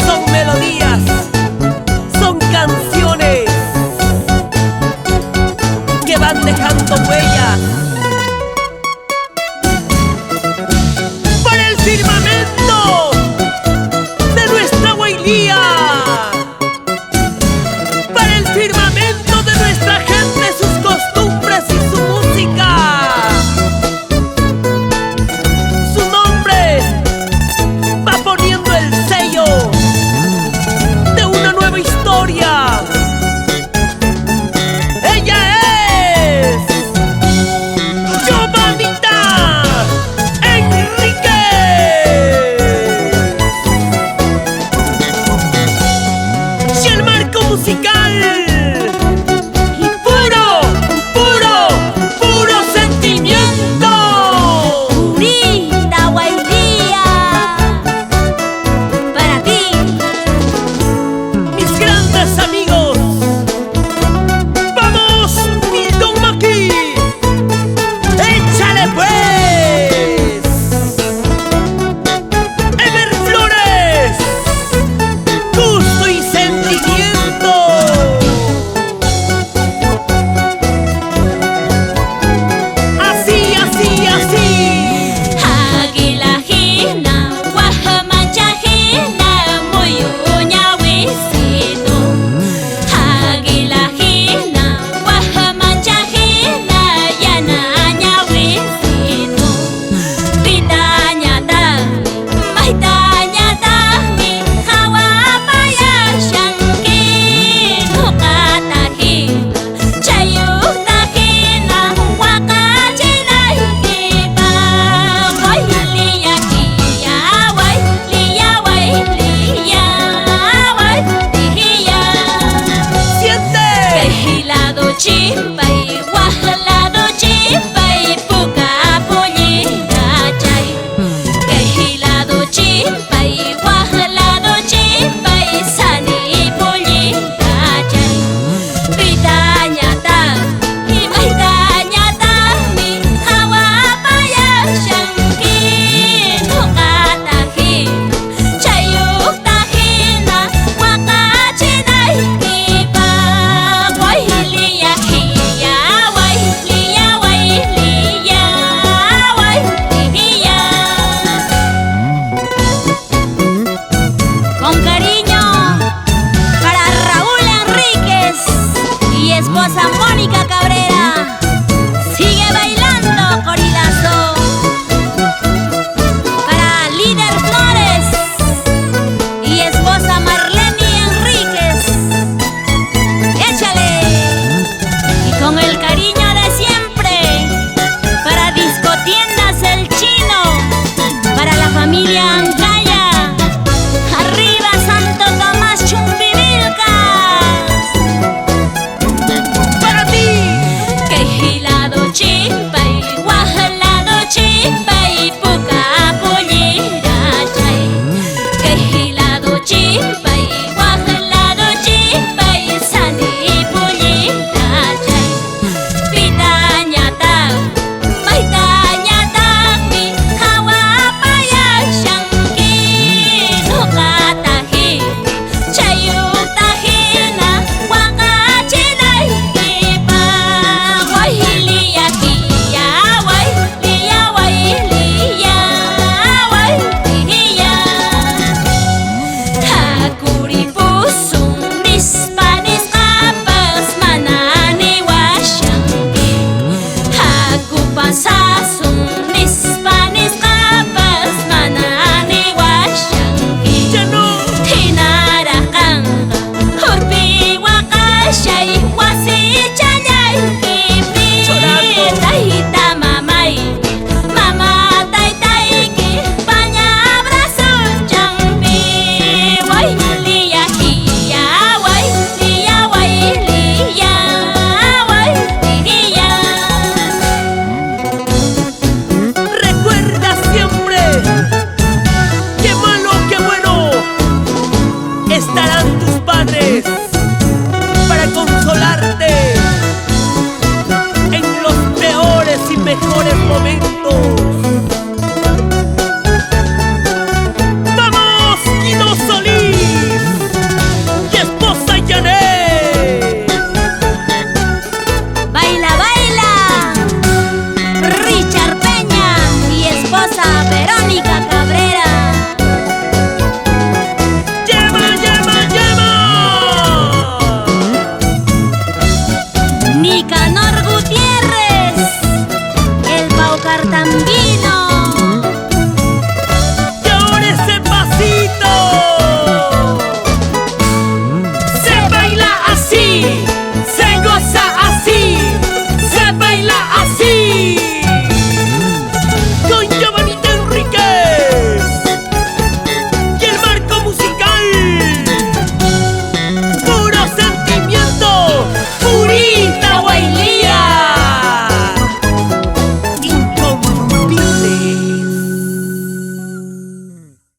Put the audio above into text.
Son melodías, son canciones que van dejando huellas por el firmamento de nuestra Huaylía, para el firmamento de nuestra gente, sus costumbres y su música. Su nombre va poniendo el sello de una nueva historia. Ella es Giovanita Enríquez. Y el marco musical y puro, puro, puro sentimiento. Purita Huaylía, para ti. Mis grandes amigos, vamos, Milton Maki, échale pues. Ever Flores, gusto y sentimiento. Así, así, así. Águila hina, guajamancha hina, muyuña wisito. Águila hina, guajamancha hina, yanaña wisito. Pitaña tami, maitaña tami, hawapaya shanki, nukata hina, chayuta hina, wakachina hikipa. Huayliya hiya, huayliya, huayliya, huayliya. Siente. Kehilado chimpay, wahlado chimpay, puka pullita chay. Kehilado chimpay, wahlado chimpay, sani pullita chay. Pitaña tami, maitaña tami, hawapaya shanki, nukata hina, chayukta hina, wakachina hikipa. Huayliya hiya, huayliya, huayliya, huayliya. Con cariño para Raúl Enríquez y esposa Mónica Cabrera. Sigue bailando, Corilazo. Para Líder Flores y esposa Marlene Enríquez. Échale. Y con el cariño de siempre para Discotiendas El Chino, para la familia Ancaya. Arriba Santo Tomás Chumbivilcas. Para ti. Kehilado chimpay, wahlado chimpay, puka pullita chay. Kehilado chimpay, wahlado chimpay, sani pullita chay. Pitaña tami, maitaña tami, hawapaya shanki, nukata hina, chayukta hina, wakachina hikipa. Huayliya hiya, huayliya, huayliya, huayliya. Hakuripusung nispanis kapas manani wasyanki. Hakupasasung nispanis kapas manani wasyanki. Ya no. Hinarakang urpi wakashay wasichanyay kipi. Llorando. Tay